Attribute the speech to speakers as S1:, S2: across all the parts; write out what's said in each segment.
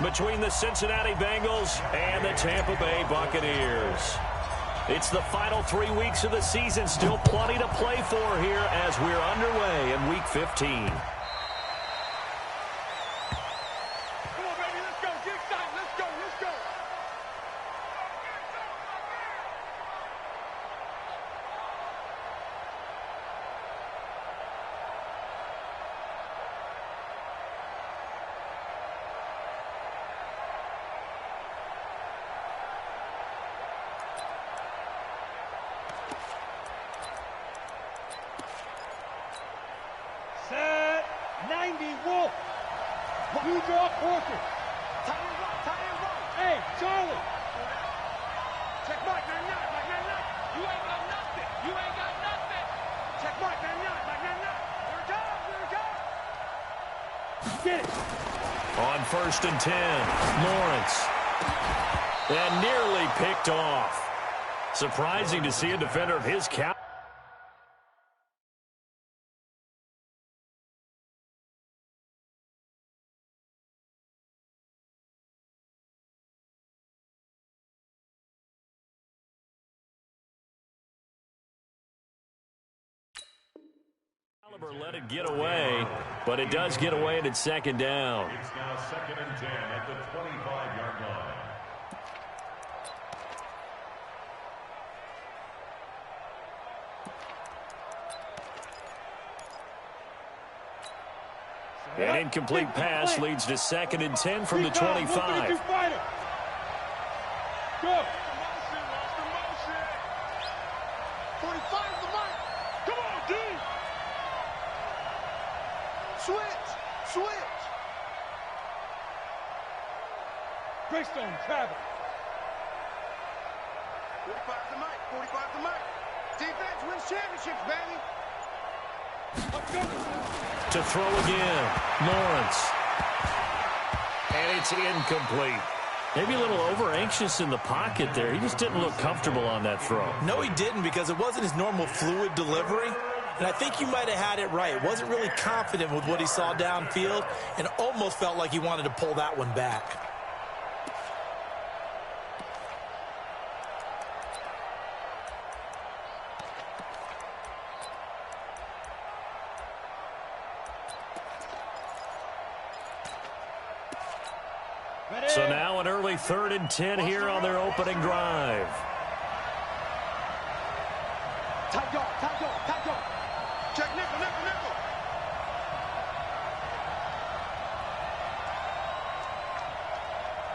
S1: between the Cincinnati Bengals and the Tampa Bay Buccaneers. It's the final 3 weeks of the season. Still plenty to play for here as we're underway in Week 15.
S2: Set 90 Wolf. You draw quarter.
S3: Tie and roll.
S2: Hey, Charlie.
S3: Check Mike, 99, Mike 99. You ain't got nothing. You ain't got nothing. Check Mike, 99, Mike 99. Here we go.
S2: Get it.
S1: On 1st and 10, Lawrence. And nearly picked off. Surprising to see a defender of his caliber. Let it get away, but it does get away and it's 2nd down.
S4: It's now 2nd and 10 at the 25-yard line.
S1: An incomplete pass leads to 2nd and 10 from the 25.
S2: Go.
S3: 45 the mark. Come on, D. Switch.
S2: Greystone travel.
S3: 45 the mic. Defense wins championships, baby.
S2: Let's go.
S1: To throw again, Lawrence. And it's incomplete. Maybe a little over-anxious in the pocket there. He just didn't look comfortable on that throw.
S5: No, he didn't, because it wasn't his normal fluid delivery. And I think you might have had it right. Wasn't really confident with what he saw downfield and almost felt like he wanted to pull that one back.
S1: So now an early 3rd and 10 here on their opening drive.
S3: Tight dog. Check nickel.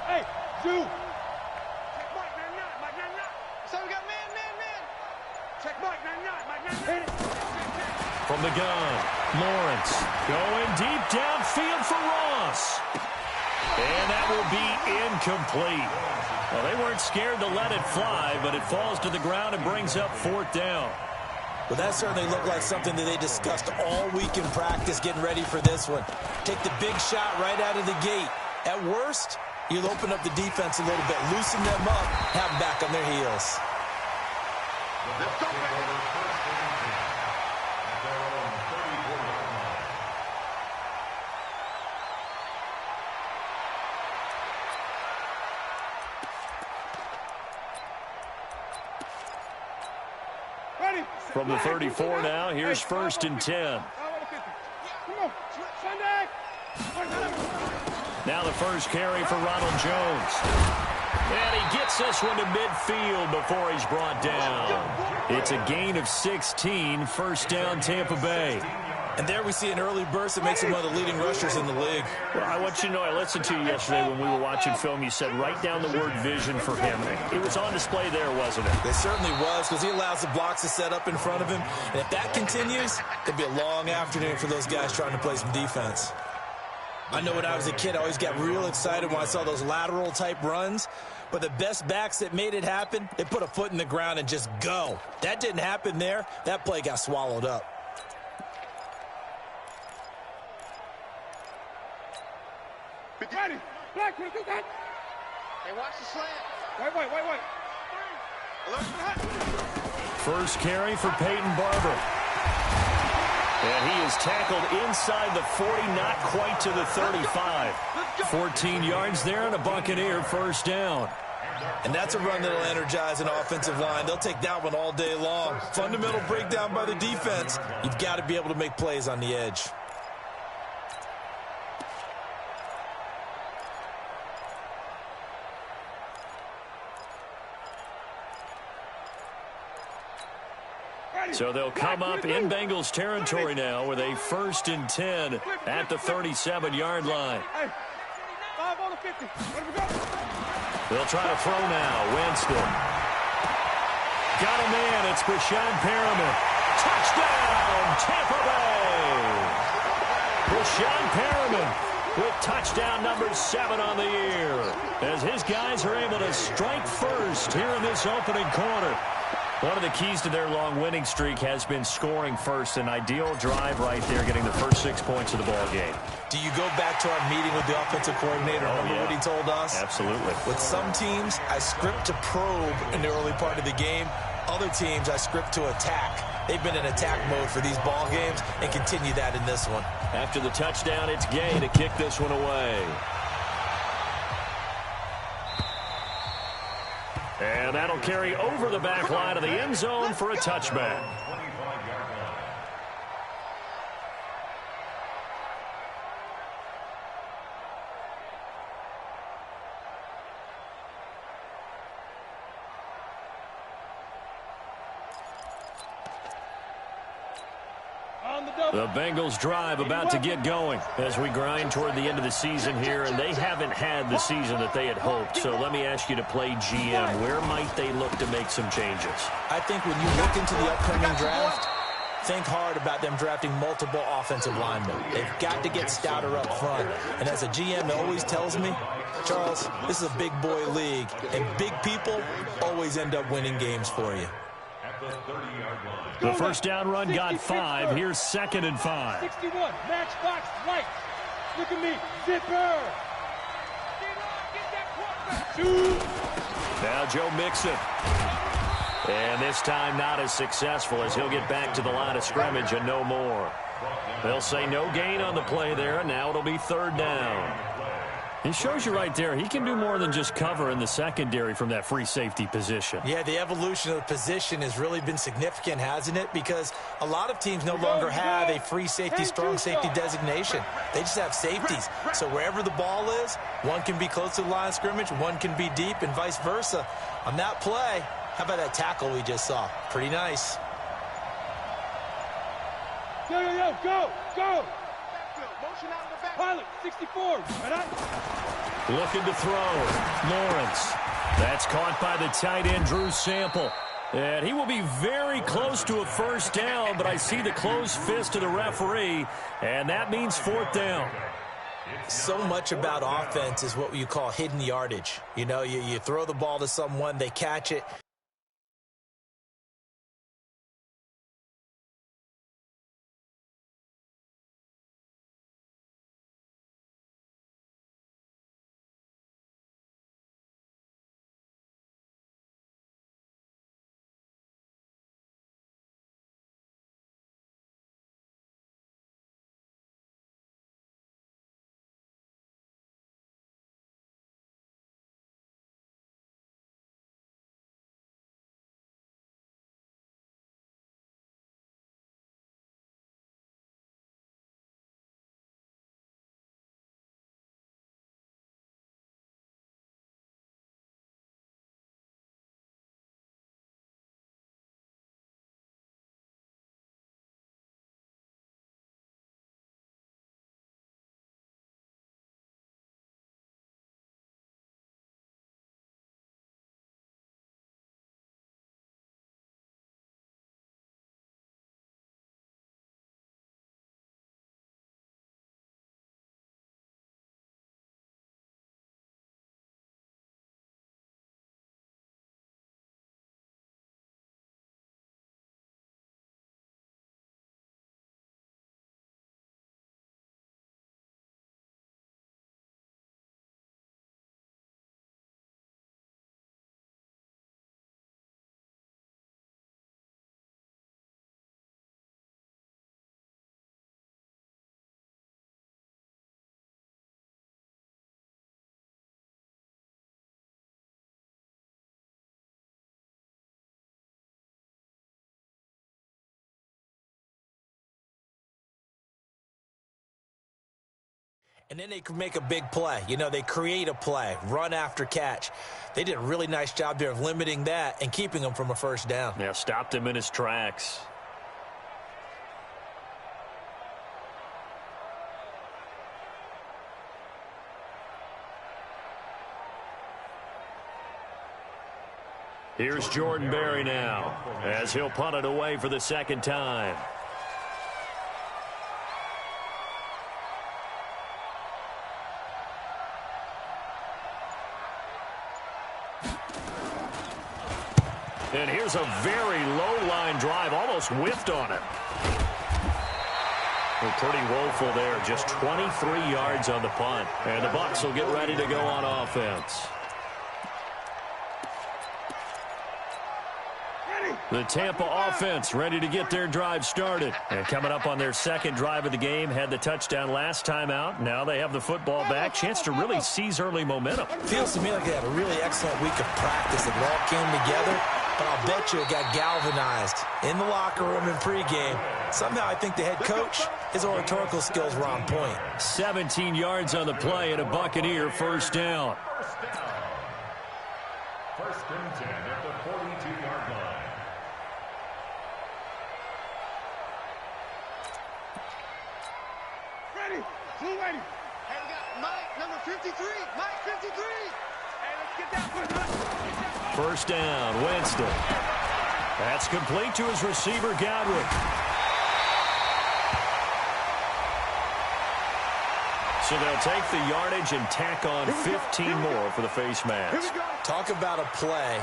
S2: Hey, Zoo.
S3: Check Mike, 99. So we got man. Check Mike, 99.
S2: Hit it.
S1: From the gun, Lawrence going deep downfield for Ross. And that will be incomplete. Well, they weren't scared to let it fly, but it falls to the ground and brings up 4th down.
S5: Well, that certainly looked like something that they discussed all week in practice getting ready for this one. Take the big shot right out of the gate. At worst, you'll open up the defense a little bit, loosen them up, have them back on their heels.
S3: Let's go, baby.
S1: From the 34 now, here's 1st and 10. Now the first carry for Ronald Jones. And he gets this one to midfield before he's brought down. It's a gain of 16, 1st down Tampa Bay.
S5: And there we see an early burst that makes him one of the leading rushers in the league.
S1: Well, I want you to know, I listened to you yesterday when we were watching film. You said write down the word vision for him. It was on display there, wasn't it?
S5: It certainly was, because he allows the blocks to set up in front of him. And if that continues, it'll be a long afternoon for those guys trying to play some defense. I know when I was a kid, I always got real excited when I saw those lateral-type runs. But the best backs that made it happen, they put a foot in the ground and just go. That didn't happen there. That play got swallowed up.
S2: Ready. Black, do that.
S3: Hey, watch the slant.
S2: Wait.
S3: Alert for the hut.
S1: First carry for Peyton Barber. And he is tackled inside the 40, not quite to the 35. 14 yards there and a Buccaneer first down.
S5: And that's a run that'll energize an offensive line. They'll take that one all day long. Fundamental breakdown by the defense. You've got to be able to make plays on the edge.
S1: So they'll come up in Bengals territory now with a 1st and 10 at the 37-yard line.
S2: 5 on the 50. Let him go.
S1: They'll try to throw now. Winston. Got a man. It's Brashad Perriman. Touchdown, Tampa Bay. Brashad Perriman with touchdown number 7 on the year, as his guys are able to strike first here in this opening quarter. One of the keys to their long winning streak has been scoring first. An ideal drive right there, getting the first 6 points of the ball game.
S5: Do you go back to our meeting with the offensive coordinator? Remember what he told us?
S1: Absolutely.
S5: With some teams, I script to probe in the early part of the game. Other teams, I script to attack. They've been in attack mode for these ball games and continue that in this one.
S1: After the touchdown, it's Gay to kick this one away. And that'll carry over the back line of the end zone for a touchback. The Bengals drive about to get going as we grind toward the end of the season here, and they haven't had the season that they had hoped. So let me ask you to play GM. Where might they look to make some changes?
S5: I think when you look into the upcoming draft, think hard about them drafting multiple offensive linemen. They've got to get stouter up front. And as a GM always tells me, Charles, this is a big boy league, and big people always end up winning games for you.
S1: The first down run got 5. Here's 2nd and 5.
S2: 61. Matchbox right. Look at me. Zipper.
S1: Now Joe Mixon. And this time not as successful, as he'll get back to the line of scrimmage and no more. They'll say no gain on the play there, and now it'll be 3rd down. He shows you right there, he can do more than just cover in the secondary from that free safety position.
S5: Yeah, the evolution of the position has really been significant, hasn't it? Because a lot of teams no longer have a free safety, strong safety designation. They just have safeties. So wherever the ball is, one can be close to the line of scrimmage, one can be deep, and vice versa. On that play, how about that tackle we just saw? Pretty nice.
S2: Yo, go, go. Pilot, 64.
S1: Looking to throw. Lawrence. That's caught by the tight end, Drew Sample. And he will be very close to a first down, but I see the closed fist of the referee, and that means 4th down.
S5: So much about offense is what you call hidden yardage. You know, you throw the ball to someone, they catch it. And then they can make a big play. You know, they create a play, run after catch. They did a really nice job there of limiting that and keeping him from a first down.
S1: Yeah, stopped him in his tracks. Here's Jordan Berry now, as he'll punt it away for the second time. And here's a very low-line drive, almost whiffed on it. Well, pretty woeful there, just 23 yards on the punt. And the Bucs will get ready to go on offense. The Tampa offense ready to get their drive started. And coming up on their second drive of the game, had the touchdown last time out. Now they have the football back. Chance to really seize early momentum.
S5: Feels to me like they had a really excellent week of practice. It all came together. But I'll bet you it got galvanized in the locker room in pregame. Somehow I think the head coach, his oratorical skills were on point.
S1: 17 yards on the play and a Buccaneer first down.
S4: First and 10 at the 42-yard line.
S2: Ready. Blue ready.
S3: Hey, we got Mike, number 53. Mike, 53. Hey, let's get that one.
S1: First down, Winston. That's complete to his receiver, Godwin. So they'll take the yardage and tack on 15 more for the face mask.
S5: Talk about a play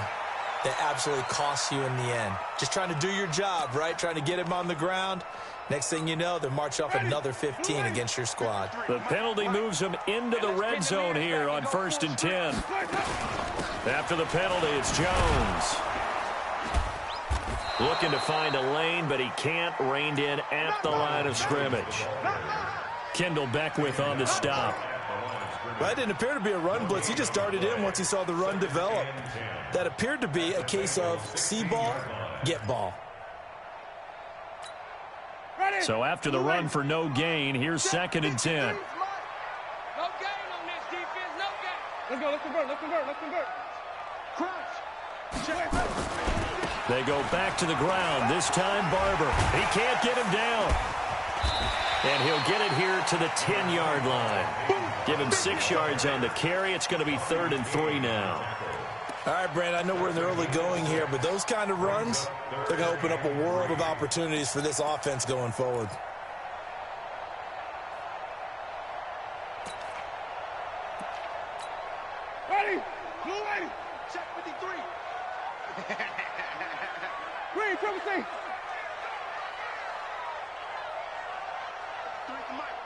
S5: that absolutely costs you in the end. Just trying to do your job, right? Trying to get him on the ground. Next thing you know, they'll march off another 15 against your squad.
S1: The penalty moves them into the red zone here on 1st and 10. After the penalty, it's Jones. Looking to find a lane, but he can't. Reined in at the line of scrimmage. Kendall Beckwith on the stop.
S5: Well, that didn't appear to be a run blitz. He just darted in once he saw the run develop. That appeared to be a case of see ball, get ball.
S1: So after the run for no gain, here's 2nd and 10.
S3: No gain on this defense, no gain.
S2: Let's go, let's convert. Crunch.
S1: They go back to the ground. This time, Barber. He can't get him down. And he'll get it here to the 10-yard line. Give him 6 yards on the carry. It's going to be 3rd and 3 now.
S5: All right, Brand, I know we're in the early going here, but those kind of runs, they're going to open up a world of opportunities for this offense going forward.
S2: Ready. Blue ready.
S3: Check 53.
S2: Green, triple C.
S3: 3 for Mike.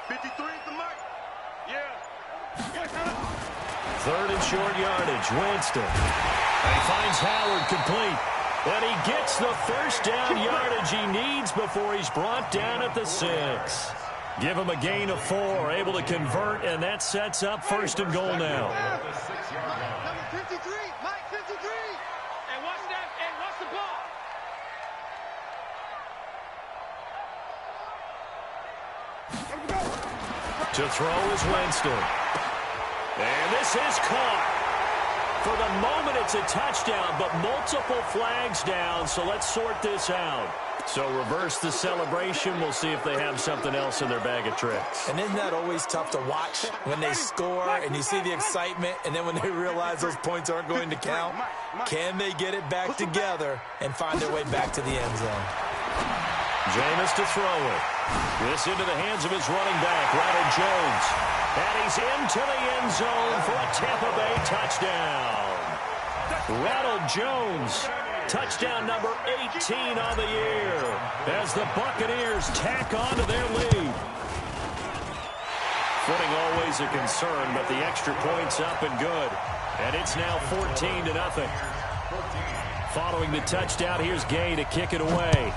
S3: 53 for Mike. Yeah.
S1: 3rd and short yardage. Winston. And he finds Howard complete. And he gets the first down yardage he needs before he's brought down at the 6. Give him a gain of 4. Able to convert, and that sets up 1st and goal now.
S3: Number 53. Mike, 53. And watch that. And watch the ball.
S1: To throw is Winston. And this is caught. For the moment, it's a touchdown, but multiple flags down, so let's sort this out. So reverse the celebration. We'll see if they have something else in their bag of tricks.
S5: And isn't that always tough to watch when they score and you see the excitement, and then when they realize those points aren't going to count? Can they get it back together and find their way back to the end zone?
S1: Jameis to throw it. This into the hands of his running back, Ronald Jones. And he's into the end zone for a Tampa Bay touchdown. Ronald Jones, touchdown number 18 on the year, as the Buccaneers tack on to their lead. Footing always a concern, but the extra point's up and good. And it's now 14-0. Following the touchdown, here's Gay to kick it away.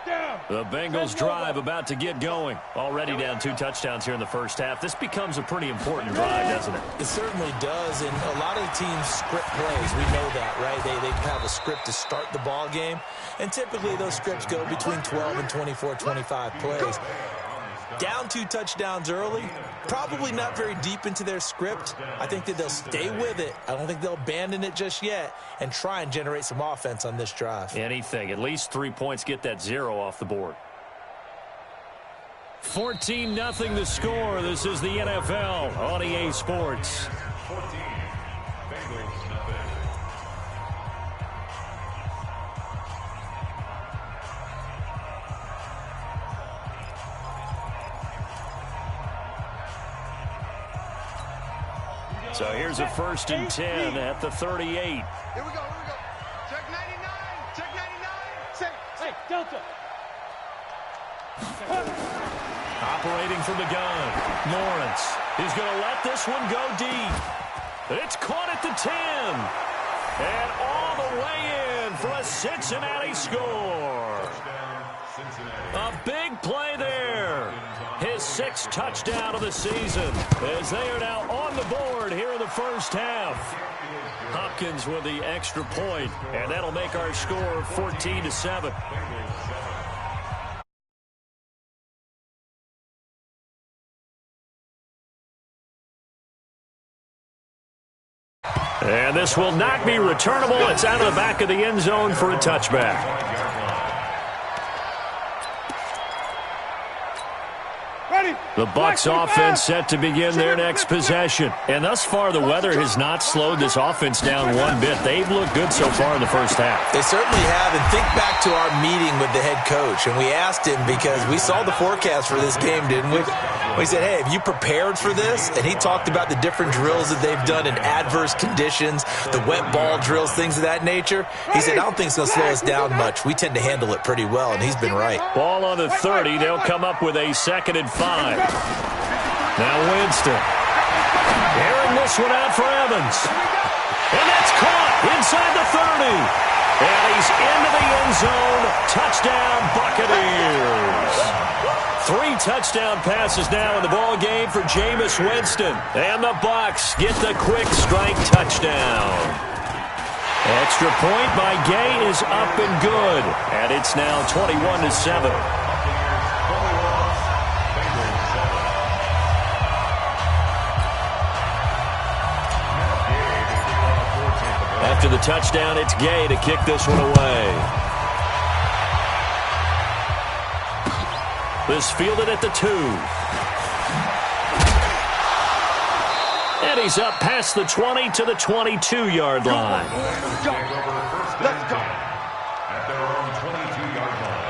S1: The Bengals drive about to get going. Already down 2 touchdowns here in the first half. This becomes a pretty important drive, doesn't it?
S5: It certainly does, and a lot of the teams script plays. We know that, right? They have a script to start the ball game, and typically those scripts go between 12 and 24, 25 plays. Down 2 touchdowns early, probably not very deep into their script. I think that they'll stay with it. I don't think they'll abandon it just yet and try and generate some offense on this drive.
S1: Anything. At least 3 points, get that 0 off the board. 14-0 the score. This is the NFL on EA Sports.
S4: 14, Bengals nothing.
S1: So here's a 1st and 10 at the 38.
S3: Here we go. Check 99. Check 99. Say,
S2: Hey, Delta.
S1: Operating from the gun, Lawrence. He's going to let this one go deep. It's caught at the 10. And all the way in for a Cincinnati score. A big play there. His 6th touchdown of the season as they are now on the board here in the first half. Hopkins with the extra point, and that'll make our score 14-7. And this will not be returnable. It's out of the back of the end zone for a touchback. The Bucs offense set to begin their next possession. And thus far, the weather has not slowed this offense down one bit. They've looked good so far in the first half.
S5: They certainly have. And think back to our meeting with the head coach. And we asked him because we saw the forecast for this game, didn't we? We said, hey, have you prepared for this? And he talked about the different drills that they've done in adverse conditions, the wet ball drills, things of that nature. He said, I don't think it's going to slow us down much. We tend to handle it pretty well, and he's been right.
S1: Ball on the 30. They'll come up with a 2nd and 5. Now Winston. Airing this one out for Evans. And that's caught inside the 30. And he's into the end zone. Touchdown, Buccaneers. 3 touchdown passes now in the ball game for Jameis Winston. And the Bucs get the quick strike touchdown. Extra point by Gay is up and good. And it's now 21-7. After the touchdown, it's Gay to kick this one away. This fielded at the 2. And he's up past the 20 to the 22-yard line.
S3: let's go.
S4: At their own 22-yard line.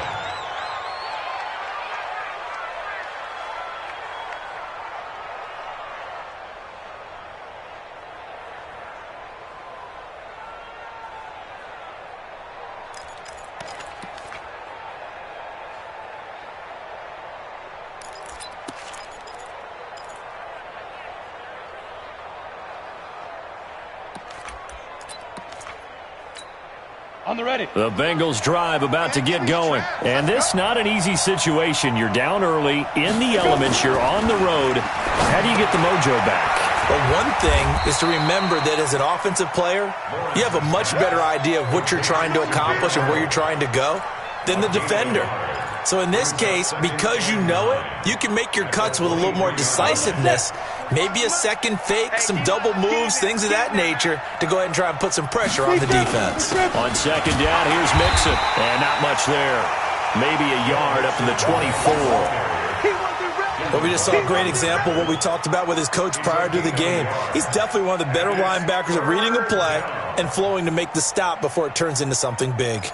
S2: On the ready.
S1: The Bengals drive about to get going. And this not an easy situation. You're down early, in the elements, you're on the road. How do you get the mojo back?
S5: Well, one thing is to remember that as an offensive player, you have a much better idea of what you're trying to accomplish and where you're trying to go than the defender. So in this case, because you know it, you can make your cuts with a little more decisiveness. Maybe a second fake, some double moves, things of that nature to go ahead and try and put some pressure on the defense.
S1: On 2nd down, here's Mixon. And not much there. Maybe a yard up to the 24.
S5: But we just saw a great example of what we talked about with his coach prior to the game. He's definitely one of the better linebackers at reading a play and flowing to make the stop before it turns into something big.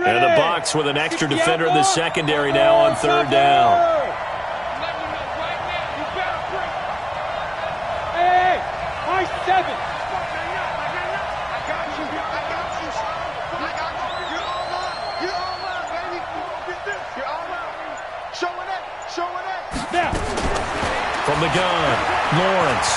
S1: And the Bucs with an extra defender in the secondary now on 3rd down.
S2: Hey, my 7.
S1: the gun. Lawrence.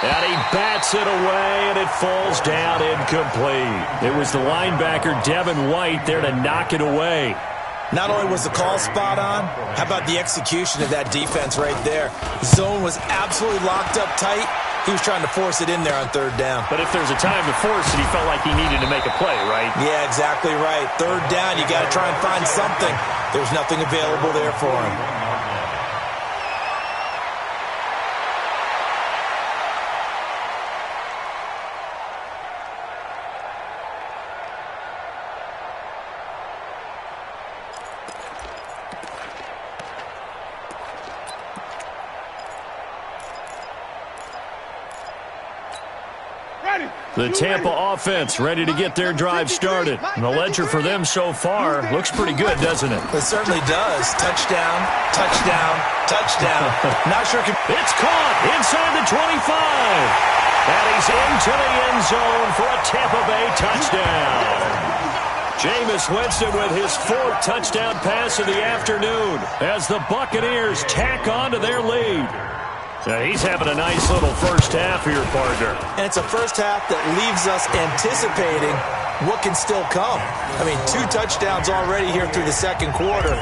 S1: And he bats it away, and it falls down incomplete. It was the linebacker, Devin White, there to knock it away.
S5: Not only was the call spot on, how about the execution of that defense right there? Zone was absolutely locked up tight. He was trying to force it in there on third down.
S1: But if there's a time to force it, he felt like he needed to make a play, right?
S5: Yeah, exactly right. Third down, you got to try and find something. There's nothing available there for him.
S1: The Tampa offense ready to get their drive started. And the ledger for them so far looks pretty good, doesn't it?
S5: It certainly does. Touchdown, touchdown, touchdown. Not sure.
S1: It's caught inside the 25. And he's into the end zone for a Tampa Bay touchdown. Jameis Winston with his 4th touchdown pass of the afternoon as the Buccaneers tack on to their lead. He's having a nice little first half here, partner.
S5: And it's a first half that leaves us anticipating what can still come. I mean, 2 touchdowns already here through the second quarter.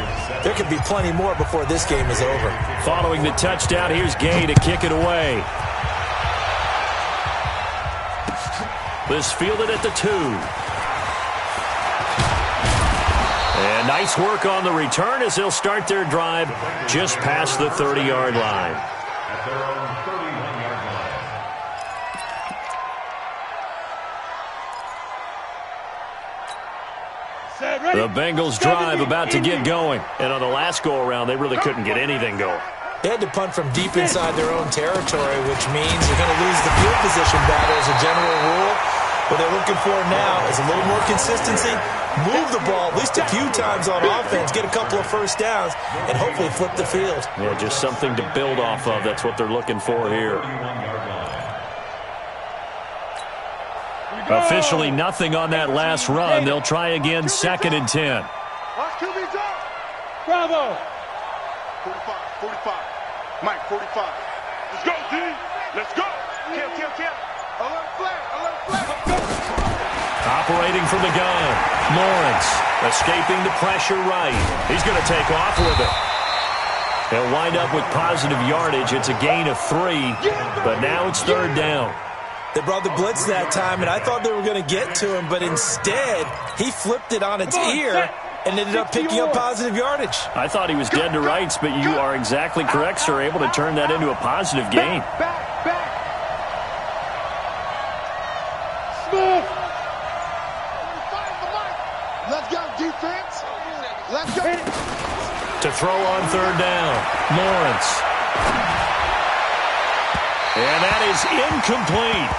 S5: There could be plenty more before this game is over.
S1: Following the touchdown, here's Gay to kick it away. This fielded at the 2. And nice work on the return as they'll start their drive just past the 30-yard line.
S4: At their own 31-yard line.
S1: The Bengals drive about to get going. And on the last go-around, they really couldn't get anything going.
S5: They had to punt from deep inside their own territory, which means you're going to lose the field position battle as a general rule. What they're looking for now is a little more consistency, move the ball at least a few times on offense, get a couple of first downs, and hopefully flip the field.
S1: Yeah, just something to build off of. That's what they're looking for here. Officially nothing on that last run. They'll try again, 2nd and 10.
S2: Bravo.
S3: 45. Mike, 45. Let's go, D. Let's go. Kill. Alert flag.
S1: Operating from the gun. Lawrence escaping the pressure right. He's going to take off with it. They'll wind up with positive yardage. It's a gain of 3, but now it's 3rd down.
S5: They brought the blitz that time, and I thought they were going to get to him, but instead he flipped it on its ear and ended up picking up positive yardage.
S1: I thought he was dead to rights, but you are exactly correct, sir. Able to turn that into a positive gain.
S2: Back. Smith.
S3: Let's go, defense. Let's go.
S1: To throw on 3rd down, Lawrence. And that is incomplete.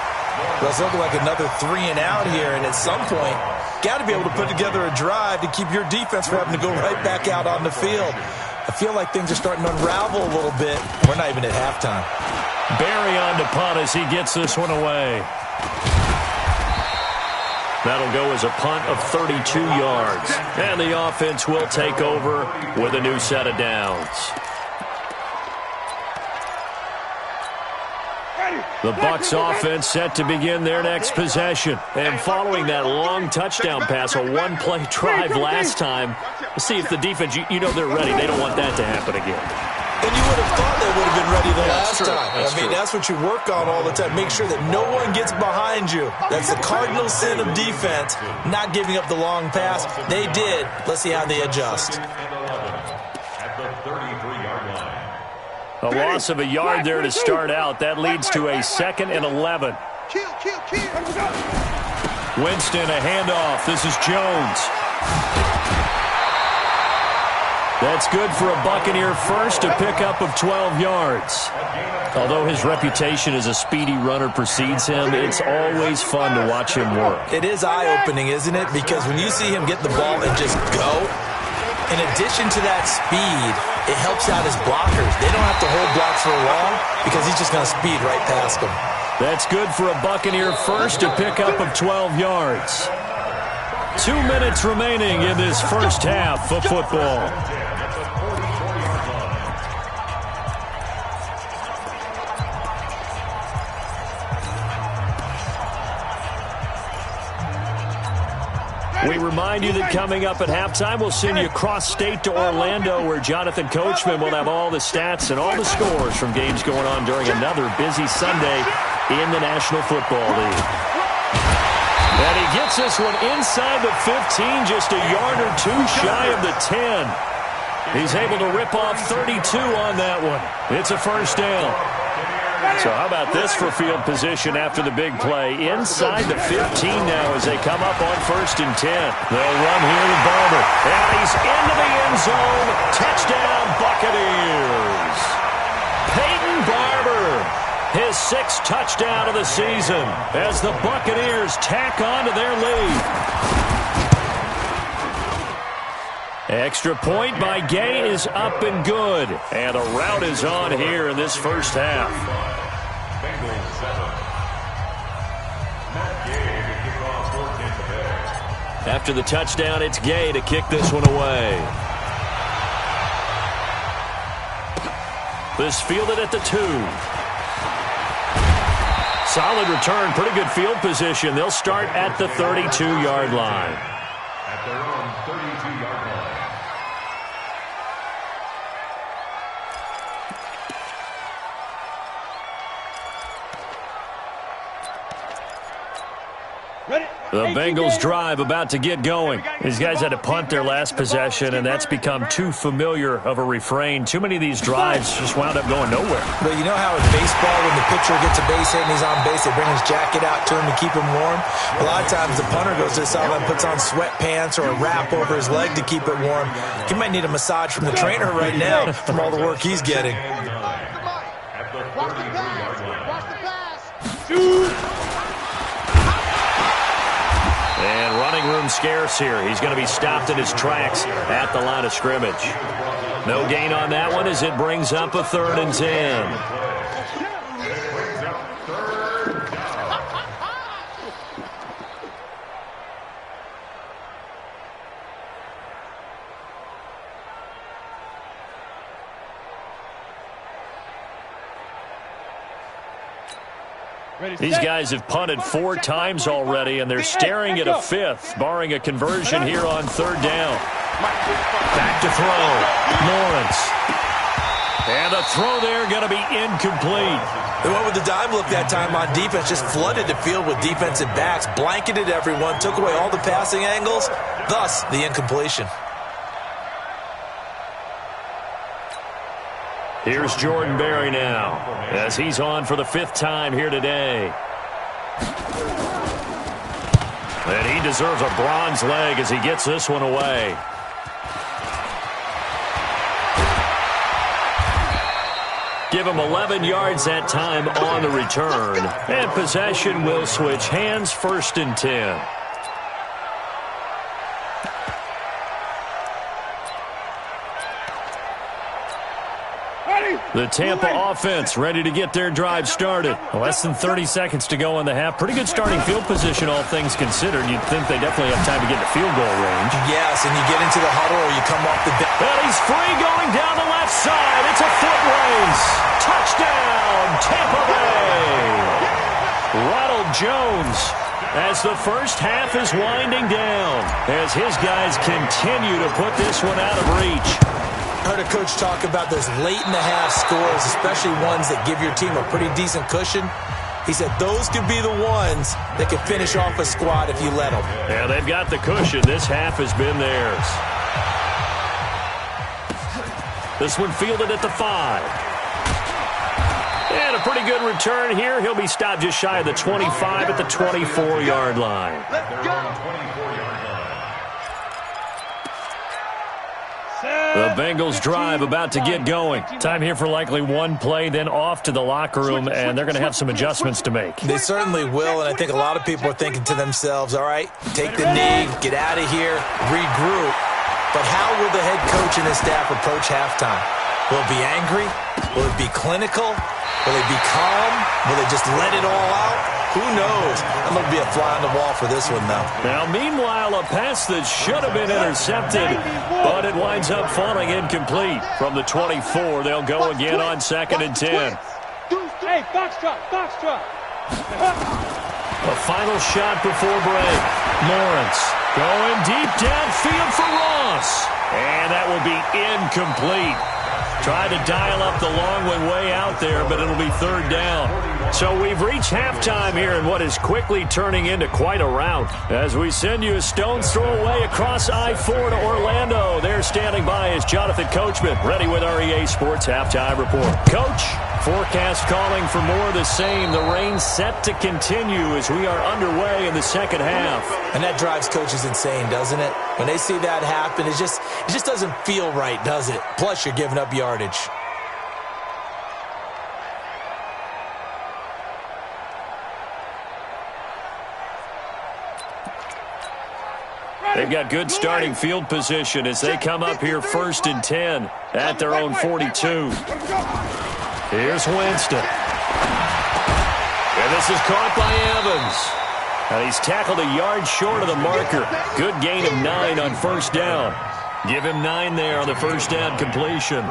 S5: Well, it's looking like another 3 and out here, and at some point, got to be able to put together a drive to keep your defense from having to go right back out on the field. I feel like things are starting to unravel a little bit. We're not even at halftime.
S1: Barry on to punt as he gets this one away. That'll go as a punt of 32 yards. And the offense will take over with a new set of downs. The Bucs offense set to begin their next possession. And following that long touchdown pass, a one-play drive last time, we'll see if the defense, you know they're ready. They don't want that to happen again.
S5: And you would have thought they would have been ready the last time.
S1: That's
S5: I mean,
S1: true.
S5: that's what you work on all the time. Make sure that no one gets behind you. That's the cardinal sin of defense, not giving up the long pass. They did. Let's see how they adjust.
S4: At the 33-yard line.
S1: A loss of a yard there to start out. That leads to a 2nd and 11.
S3: Kill.
S1: Winston, a handoff. This is Jones. That's good for a Buccaneer first, a pickup of 12 yards. Although his reputation as a speedy runner precedes him, it's always fun to watch him work.
S5: It is eye-opening, isn't it? Because when you see him get the ball and just go, in addition to that speed, it helps out his blockers. They don't have to hold blocks for long because he's just going to speed right past them.
S1: That's good for a Buccaneer first, a pickup of 12 yards. 2 minutes remaining in this first half of football. We remind you that coming up at halftime, we'll send you cross-state to Orlando, where Jonathan Coachman will have all the stats and all the scores from games going on during another busy Sunday in the National Football League. And he gets this one inside the 15, just a yard or two shy of the 10. He's able to rip off 32 on that one. It's a first down. So how about this for field position after the big play? Inside the 15 now as they come up on 1st and 10. They'll run here with Barber. And he's into the end zone. Touchdown, Buccaneers. Peyton Barber, his 6th touchdown of the season as the Buccaneers tack on to their lead. Extra point by Gay is up and good. And a rout is on here in this first half.
S4: Bengals 7. Matt Gay to kick off for Tampa Bay.
S1: After the touchdown, it's Gay to kick this one away. This fielded at the 2. Solid return, pretty good field position. They'll start at the 32-yard line.
S4: At their own 32-yard line.
S1: The Bengals drive about to get going. These guys had to punt their last possession, and that's become too familiar of a refrain. Too many of these drives just wound up going nowhere.
S5: But you know how in baseball, when the pitcher gets a base hit and he's on base, they bring his jacket out to him to keep him warm? A lot of times the punter goes to the sideline, puts on sweatpants or a wrap over his leg to keep it warm. He might need a massage from the trainer right now from all the work he's getting.
S4: At the 33-yard line.
S3: Watch the pass.
S1: And running room scarce here. He's going to be stopped in his tracks at the line of scrimmage. No gain on that one as it brings up a 3rd and 10. These guys have punted 4 times already, and they're staring at a 5th, barring a conversion here on 3rd down. Back to throw. Lawrence. And a throw there going to be incomplete.
S5: They went with the dime look that time on defense, just flooded the field with defensive backs, blanketed everyone, took away all the passing angles, thus the incompletion.
S1: Here's Jordan Berry now as he's on for the 5th time here today. And he deserves a bronze leg as he gets this one away. Give him 11 yards that time on the return. And possession will switch hands, 1st and 10. The Tampa offense ready to get their drive started. Less than 30 seconds to go in the half. Pretty good starting field position, all things considered. You'd think they definitely have time to get to field goal range.
S5: Yes, and you get into the huddle or you come off the bench.
S1: And he's free going down the left side. It's a foot race. Touchdown, Tampa Bay. Ronald Jones as the first half is winding down, as his guys continue to put this one out of reach.
S5: I heard a coach talk about those late-in-the-half scores, especially ones that give your team a pretty decent cushion. He said those could be the ones that can finish off a squad if you let them.
S1: Yeah, they've got the cushion. This half has been theirs. This one fielded at the 5. And a pretty good return here. He'll be stopped just shy of the 25 at the 24-yard line.
S3: Let's go.
S1: The Bengals drive about to get going. Time here for likely one play, then off to the locker room, and they're going to have some adjustments to make.
S5: They certainly will, and I think a lot of people are thinking to themselves, all right, take the knee, get out of here, regroup. But how will the head coach and his staff approach halftime? Will it be angry? Will it be clinical? Will it be calm? Will they just let it all out? Who knows? I'm going to be a fly on the wall for this one, though.
S1: Now, meanwhile, a pass that should have been intercepted, but it winds up falling incomplete. From the 24, they'll go again on 2nd and 10.
S2: Hey, box truck.
S1: A final shot before break. Lawrence Going deep downfield for Ross. And that will be incomplete. Tried to dial up the long one way out there, but it'll be third down. So we've reached halftime here in what is quickly turning into quite a rout. As we send you a stone's throw away across I-4 to Orlando. There standing by is Jonathan Coachman, ready with our EA Sports Halftime Report. Coach, forecast calling for more of the same. The rain set to continue as we are underway in the second half.
S5: And that drives coaches insane, doesn't it? When they see that happen, it just doesn't feel right, does it? Plus, you're giving up yardage.
S1: They've got good starting field position as they come up here 1st and 10 at their own 42. Here's Winston. And this is caught by Evans. And he's tackled a yard short of the marker. Good gain of 9 on first down. Give him 9 there on the first down completion.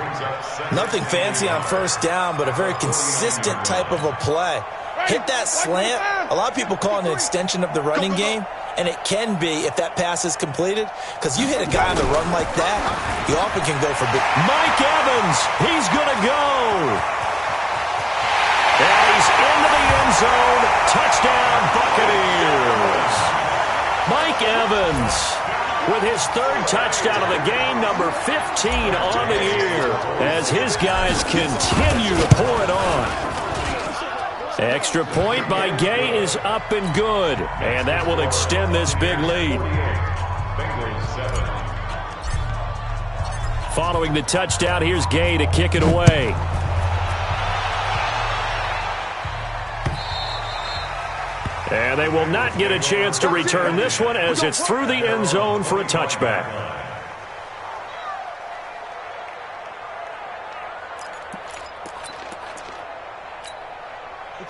S5: Nothing fancy on first down, but a very consistent type of a play. Hit that slant. A lot of people call it an extension of the running game. And it can be if that pass is completed, because you hit a guy on the run like that, you often can go for big.
S1: Mike Evans, he's going to go. And he's into the end zone. Touchdown, Buccaneers. Mike Evans with his 3rd touchdown of the game, number 15 on the year, as his guys continue to pour it on. Extra point by Gay is up and good, and that will extend this big lead. Following the touchdown, here's Gay to kick it away. And they will not get a chance to return this one as it's through the end zone for a touchback.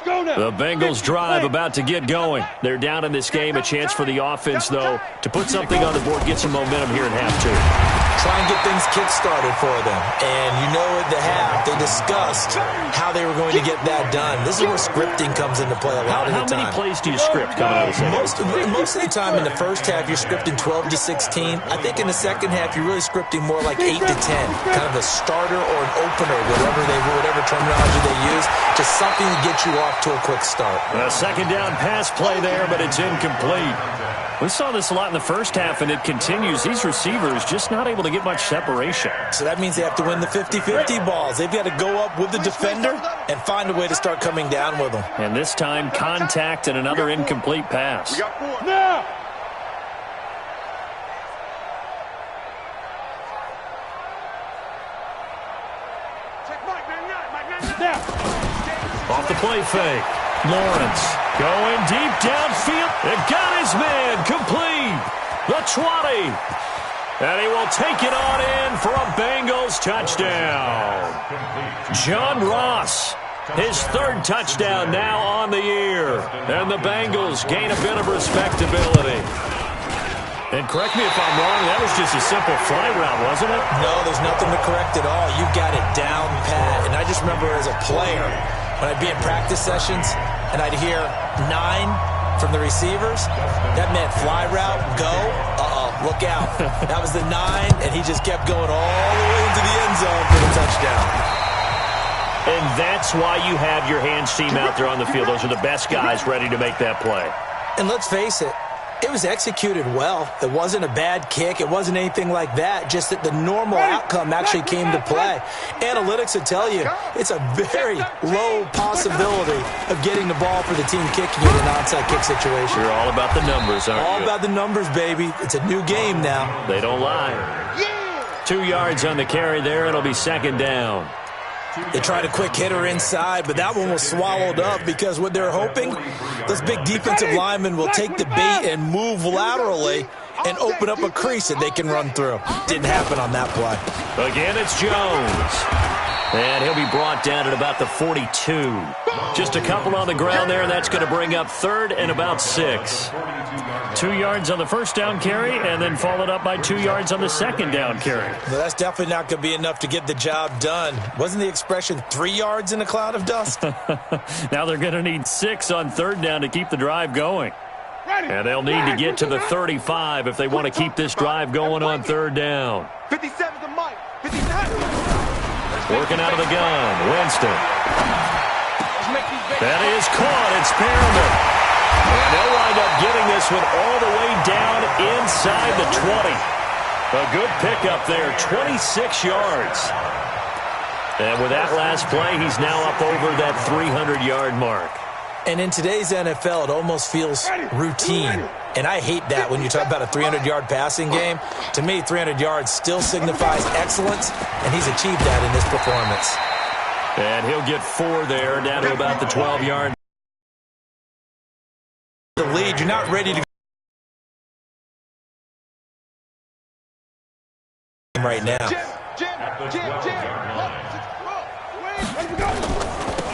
S1: The Bengals drive about to get going. They're down in this game. A chance for the offense, though, to put something on the board, get some momentum here in half 2.
S5: Try and get things kick-started for them. And you know at the half, they discussed how they were going to get that done. This is where scripting comes into play a lot of the time.
S1: How many plays do you script coming out of the second?
S5: Most of the time in the first half, you're scripting 12 to 16. I think in the second half, you're really scripting more like 8 to 10. Kind of a starter or an opener, whatever terminology they use. Just something to get you off to a quick start.
S1: A second down pass play there, but it's incomplete. We saw this a lot in the first half, and it continues. These receivers just not able to get much separation.
S5: So that means they have to win the 50-50 balls. They've got to go up with the defender and find a way to start coming down with them.
S1: And this time, contact and another incomplete pass.
S2: Now!
S1: Off the play fake. Lawrence going deep downfield. It got his man complete. The 20. And he will take it on in for a Bengals touchdown. John Ross, his 3rd touchdown now on the year. And the Bengals gain a bit of respectability. And correct me if I'm wrong, that was just a simple fly route, wasn't it?
S5: No, there's nothing to correct at all. You've got it down pat. And I just remember as a player, when I'd be in practice sessions and I'd hear 9 from the receivers, that meant fly route, go, look out. That was the 9, and he just kept going all the way into the end zone for the touchdown.
S1: And that's why you have your hands team out there on the field. Those are the best guys ready to make that play.
S5: And let's face it, it was executed well. It wasn't a bad kick. It wasn't anything like that. Just that the normal outcome actually came to play. Analytics will tell you it's a very low possibility of getting the ball for the team kicking in an onside kick situation.
S1: You're all about the numbers, aren't you?
S5: All about the numbers, baby. It's a new game now.
S1: They don't lie. 2 yards on the carry there. It'll be second down.
S5: They tried a quick hitter inside, but that one was swallowed up because what they're hoping, those big defensive linemen will take the bait and move laterally and open up a crease that they can run through. Didn't happen on that play.
S1: Again, it's Jones. And he'll be brought down at about the 42. Just a couple on the ground there, and that's going to bring up 3rd and about 6. 2 yards on the first down carry, and then followed up by 2 yards on the second down carry.
S5: Well, that's definitely not going to be enough to get the job done. Wasn't the expression 3 yards in a cloud of dust?
S1: Now they're going to need 6 on 3rd down to keep the drive going. And they'll need to get to the 35 if they want to keep this drive going on third down.
S3: 57 to Mike. 57.
S1: Working out of the gun, Winston. That is caught. It's Perriman. And they'll wind up getting this one all the way down inside the 20. A good pickup there, 26 yards. And with that last play, he's now up over that 300-yard mark.
S5: And in today's NFL, it almost feels routine. And I hate that when you talk about a 300-yard passing game. To me, 300 yards still signifies excellence, and he's achieved that in this performance.
S1: And he'll get 4 there, down to about the 12-yard.
S5: The lead, you're not ready to go right now.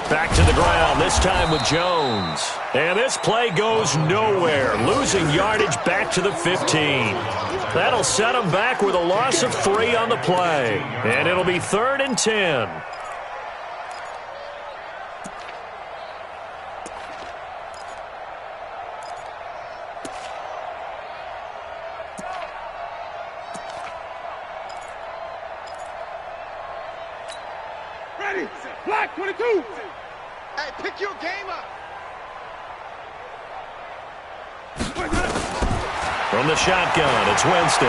S1: Back to the ground, this time with Jones. And this play goes nowhere, losing yardage back to the 15. That'll set him back with a loss of 3 on the play. And it'll be 3rd and 10.
S2: Ready, black 22.
S3: Hey, pick your game up.
S1: From the shotgun, it's Winston.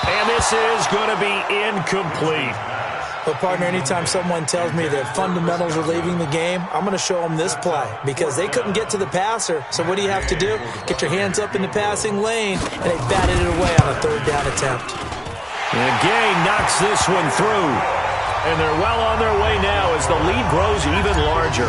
S1: And this is going to be incomplete.
S5: Well, partner, anytime someone tells me that fundamentals are leaving the game, I'm going to show them this play because they couldn't get to the passer. So what do you have to do? Get your hands up in the passing lane, and they batted it away on a 3rd down attempt.
S1: And Gay knocks this one through. And they're well on their way now as the lead grows even larger.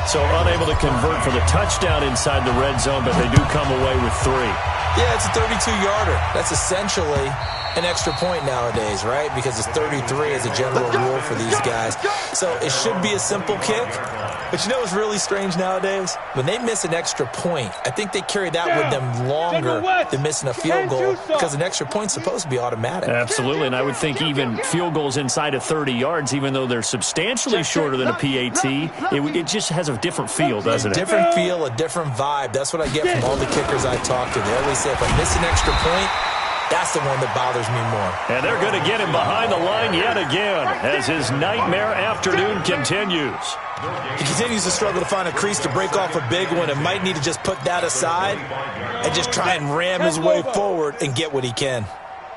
S1: So unable to convert for the touchdown inside the red zone, but they do come away with 3.
S5: Yeah, it's a 32-yarder. That's essentially an extra point nowadays, right? Because it's 33 as a general rule for these guys. So it should be a simple kick. But you know what's really strange nowadays? When they miss an extra point, I think they carry that with them longer than missing a field goal because an extra point's supposed to be automatic.
S1: Absolutely, and I would think even field goals inside of 30 yards, even though they're substantially shorter than a PAT, it just has a different feel, doesn't it?
S5: A different feel, a different vibe. That's what I get from all the kickers I talk to. They always say, if I miss an extra point, that's the one that bothers me more.
S1: And they're going to get him behind the line yet again as his nightmare afternoon continues.
S5: He continues to struggle to find a crease to break off a big one and might need to just put that aside and just try and ram his way forward and get what he can.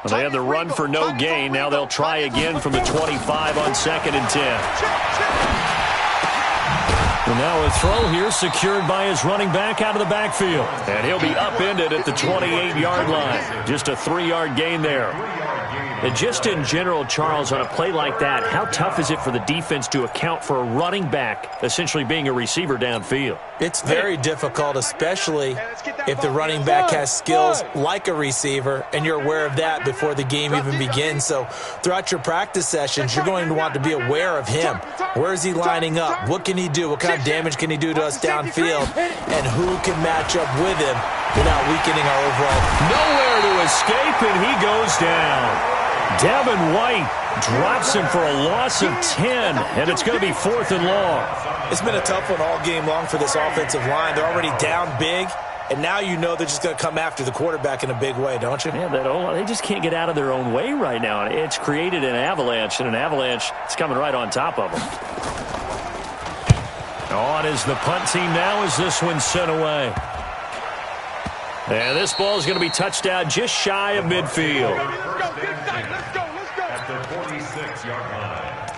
S1: Well, they had the run for no gain. Now they'll try again from the 25 on 2nd and 10. And now a throw here secured by his running back out of the backfield. And he'll be upended at the 28-yard line. Just a 3-yard gain there. And just in general, Charles, on a play like that, how tough is it for the defense to account for a running back essentially being a receiver downfield?
S5: It's very difficult, especially if the running back has skills like a receiver, and you're aware of that before the game even begins. So throughout your practice sessions, you're going to want to be aware of him. Where is he lining up? What can he do? What kind of damage can he do to us downfield? And who can match up with him without weakening our overall?
S1: Nowhere to escape, and he goes down. Devin White drops him for a loss of 10, and it's going to be 4th and long.
S5: It's been a tough one all game long for this offensive line. They're already down big, and now you know they're just going to come after the quarterback in a big way, don't you?
S1: Yeah, they just can't get out of their own way right now. It's created an avalanche, and an avalanche is coming right on top of them. On is the punt team now as this one's sent away. And this ball is going to be touched down just shy of midfield.
S4: At the 46-yard line.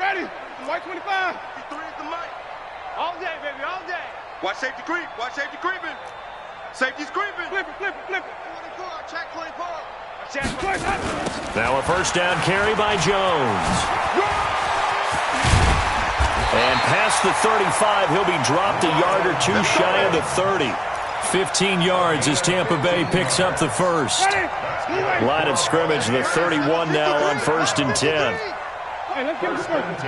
S2: Ready, white 25.
S3: 3 is the mic.
S2: All day, baby, all day.
S3: Watch safety creep. Watch safety creeping. Safety's creeping.
S2: Flip it, flip it, flip it.
S3: Check play ball.
S1: Now a first down carry by Jones. And past the 35, he'll be dropped a yard or two shy of the 30. 15 yards as Tampa Bay picks up the first. Line of scrimmage, the 31 now on 1st and 10.
S2: Hey, let's get the first.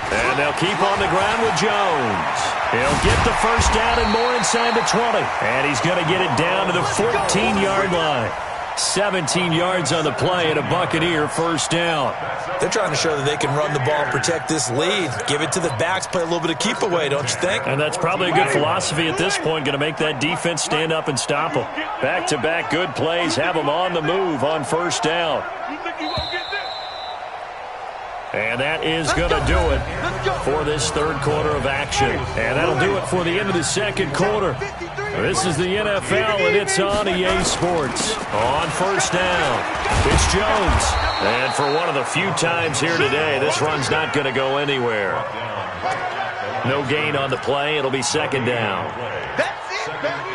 S1: And they'll keep on the ground with Jones. He'll get the first down and more inside the 20. And he's going to get it down to the 14-yard line. 17 yards on the play and a Buccaneer first down.
S5: They're trying to show that they can run the ball and protect this lead. Give it to the backs, play a little bit of keep away, don't you think?
S1: And that's probably a good philosophy at this point, going to make that defense stand up and stop them. Back-to-back good plays, have them on the move on first down. And that is going to do it for this third quarter of action. And that'll do it for the end of the second quarter. This is the NFL, and it's on EA Sports. On first down, it's Jones. And for one of the few times here today, this run's not going to go anywhere. No gain on the play. It'll be second down.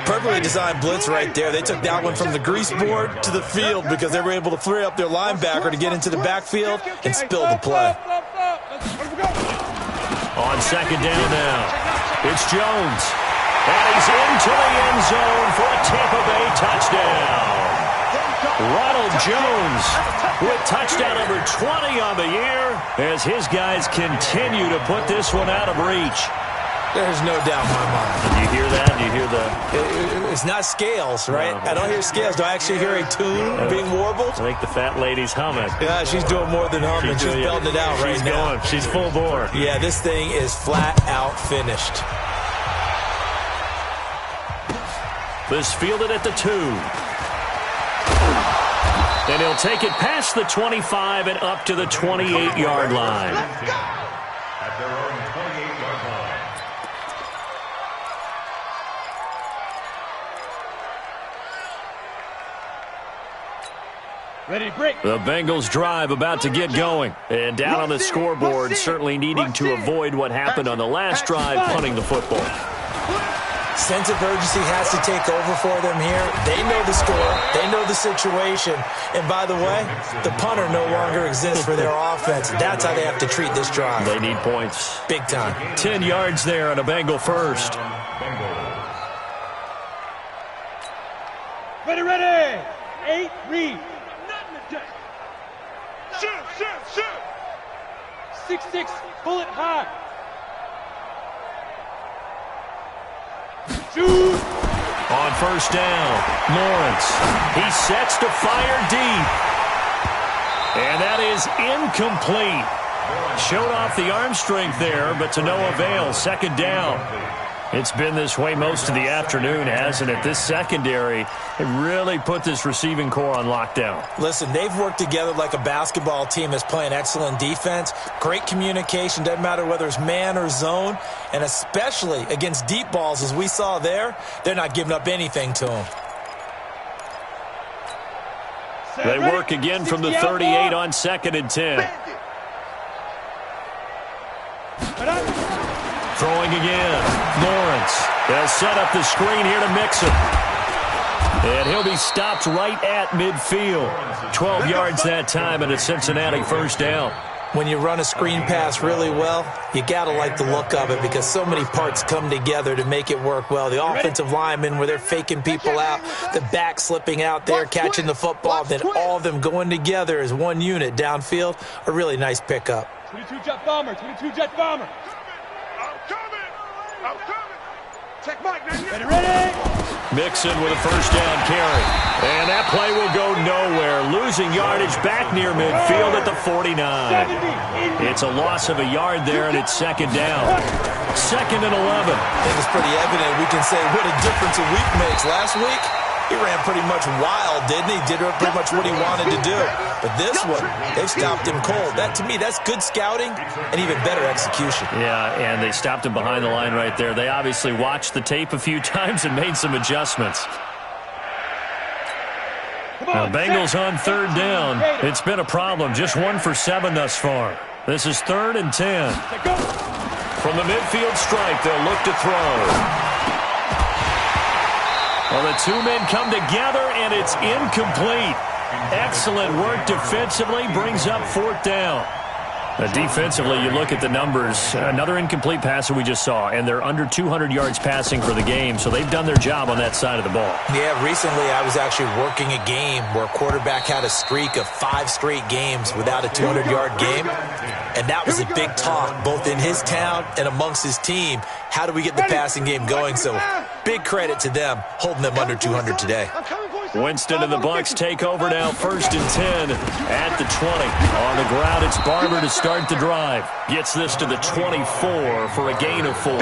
S5: Perfectly designed blitz right there. They took that one from the grease board to the field because they were able to free up their linebacker to get into the backfield and spill the play.
S1: On second down now, it's Jones. And he's into the end zone for a Tampa Bay touchdown. Ronald Jones with touchdown number 20 on the year as his guys continue to put this one out of reach.
S5: There's no doubt in my mind.
S1: Did you hear that? Did you hear the...
S5: It's not scales, right? No. I don't hear scales. Do I actually hear a tune being warbled?
S1: I think the fat lady's humming.
S5: Yeah, she's doing more than humming. She's belting it out right now.
S1: She's full bore.
S5: Yeah, this thing is flat out finished.
S1: This fielded at the 2. And he'll take it past the 25 and up to the 28-yard line.
S4: At their own 28-yard line.
S2: Ready to break.
S1: The Bengals drive about to get going. And down on the scoreboard, certainly needing to avoid what happened on the last drive, punting the football.
S5: Sense of urgency has to take over for them here. They know the score. They know the situation. And by the way, the punter no longer exists for their offense. That's how they have to treat this drive.
S1: They need points.
S5: Big time.
S1: 10 yards there on a Bengal first.
S2: Ready, ready. 8, read. Shoot. 6-6, bullet high. Shoot.
S1: On first down, Lawrence. He sets to fire deep. And that is incomplete. Showed off the arm strength there, but to no avail. Second down. It's been this way most of the afternoon, hasn't it? This secondary, it really put this receiving core on lockdown.
S5: Listen, they've worked together like a basketball team that's playing excellent defense. Great communication, doesn't matter whether it's man or zone. And especially against deep balls, as we saw there, they're not giving up anything to them.
S1: They work again from the 38 on 2nd and 10. Throwing again, Lawrence. They'll set up the screen here to Mixon. And he'll be stopped right at midfield. 12 yards that time and a Cincinnati first down.
S5: When you run a screen pass really well, you got to like the look of it because so many parts come together to make it work well. The offensive linemen where they're faking people out, the back slipping out there, catching the football, then all of them going together as one unit downfield, a really nice pickup.
S2: 22 jet bomber.
S3: I'm coming. Check Mike.
S2: Ready.
S1: Mixon with a first down carry. And that play will go nowhere. Losing yardage back near midfield at the 49. It's a loss of a yard there, and it's second down. 2nd and 11.
S5: I think it's pretty evident. We can say what a difference a week makes. Last week, he ran pretty much wild, didn't he? Did pretty much what he wanted to do. But this one, they've stopped him cold. That, to me, that's good scouting and even better execution.
S1: Yeah, and they stopped him behind the line right there. They obviously watched the tape a few times and made some adjustments. Now, Bengals on 3rd down. It's been a problem. Just 1 for 7 thus far. This is 3rd and 10. From the midfield stripe, they'll look to throw. Well, the two men come together, and it's incomplete. Excellent work defensively, brings up 4th down. Defensively, you look at the numbers. Another incomplete pass that we just saw, and they're under 200 yards passing for the game, so they've done their job on that side of the ball.
S5: Yeah, recently I was actually working a game where a quarterback had a streak of 5 straight games without a 200-yard game, and that was a big talk both in his town and amongst his team. How do we get the passing game going? So big credit to them holding them under 200 today.
S3: I'm coming, boys.
S1: Winston and the Bucs take over now, 1st and 10 at the 20. On the ground, it's Barber to start the drive. Gets this to the 24 for a gain of 4.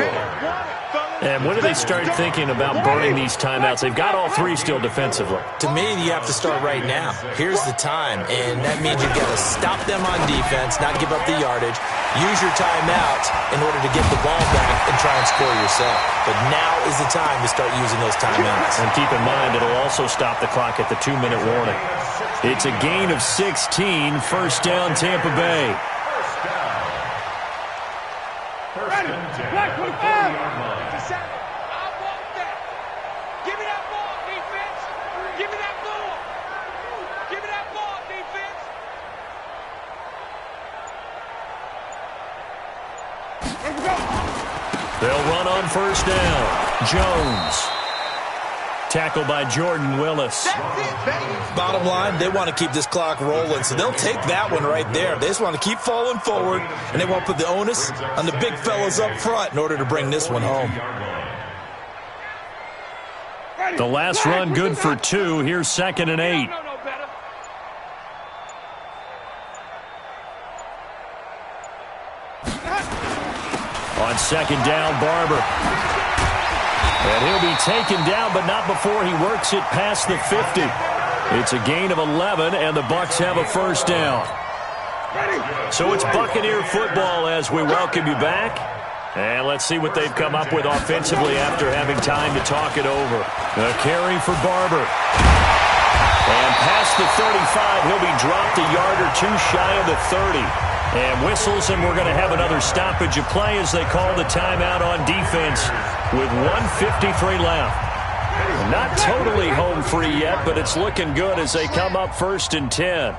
S1: And when do they start thinking about burning these timeouts? They've got all 3 still defensively.
S5: To me, you have to start right now. Here's the time, and that means you've got to stop them on defense, not give up the yardage, use your timeout in order to get the ball back and try and score yourself. But now is the time to start using those timeouts.
S1: And keep in mind, it'll also stop the clock at the 2-minute warning. It's a gain of 16, 1st down Tampa Bay. They'll run on 1st down. Jones. Tackled by Jordan Willis.
S5: Bottom line, they want to keep this clock rolling, so they'll take that one right there. They just want to keep falling forward, and they won't put the onus on the big fellas up front in order to bring this one home.
S1: The last run good for 2. Here's 2nd and 8. On 2nd down, Barber. And he'll be taken down, but not before he works it past the 50. It's a gain of 11, and the Bucs have a 1st down. So it's Buccaneer football as we welcome you back. And let's see what they've come up with offensively after having time to talk it over. A carry for Barber. And past the 35, he'll be dropped a yard or 2 shy of the 30. And whistles, and we're going to have another stoppage of play as they call the timeout on defense with 1:53 left. Not totally home free yet, but it's looking good as they come up 1st and 10.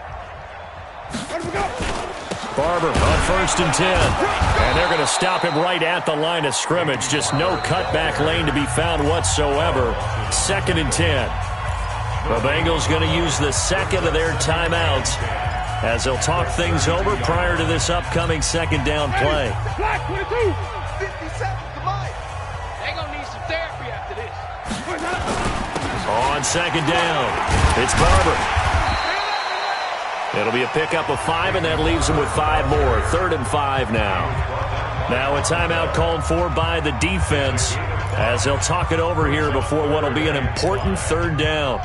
S1: Barber on 1st and 10. And they're going to stop him right at the line of scrimmage. Just no cutback lane to be found whatsoever. 2nd and 10. The Bengals going to use the 2nd of their timeouts as they'll talk things over prior to this upcoming 2nd down play.
S3: Black 22. 57, come on. They're going to need some therapy after this.
S1: On 2nd down, it's Barber. It'll be a pickup of 5, and that leaves them with 5 more. 3rd and 5 now. Now a timeout called for by the defense as they'll talk it over here before what will be an important 3rd down.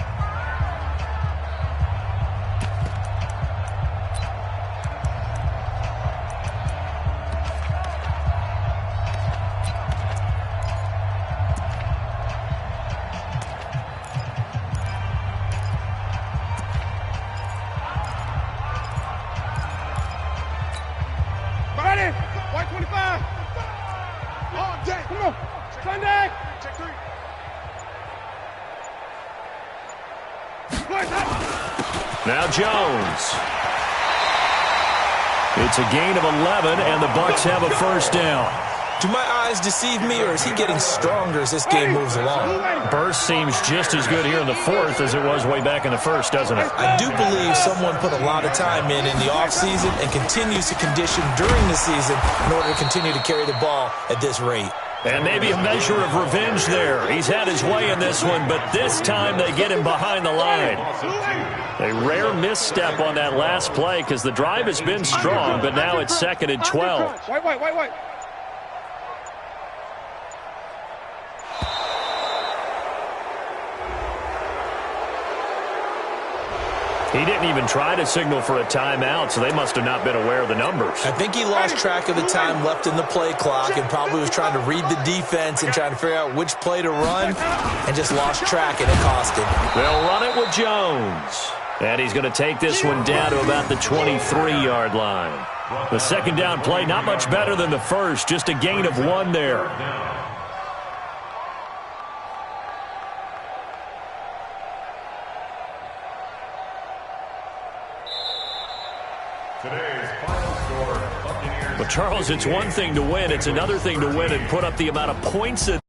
S2: White 25. On deck. Come on. Sunday. Check 3.
S1: Now Jones. It's a gain of 11, and the Bucs have a 1st down.
S5: Do my eyes deceive me, or is he getting stronger as this game moves along?
S1: Burst seems just as good here in the 4th as it was way back in the 1st, doesn't it?
S5: I do believe someone put a lot of time in the offseason and continues to condition during the season in order to continue to carry the ball at this rate.
S1: And maybe a measure of revenge there. He's had his way in this one, but this time they get him behind the line. A rare misstep on that last play because the drive has been strong, but now it's 2nd and 12.
S2: White.
S1: He didn't even try to signal for a timeout, so they must have not been aware of the numbers.
S5: I think he lost track of the time left in the play clock and probably was trying to read the defense and trying to figure out which play to run and just lost track, and it cost him.
S1: They'll run it with Jones. And he's going to take this one down to about the 23-yard line. The 2nd down play, not much better than the 1st, just a gain of 1 there.
S4: Today's final score, Buccaneers.
S1: But, Charles, it's one thing to win. It's another thing to win and put up the amount of points that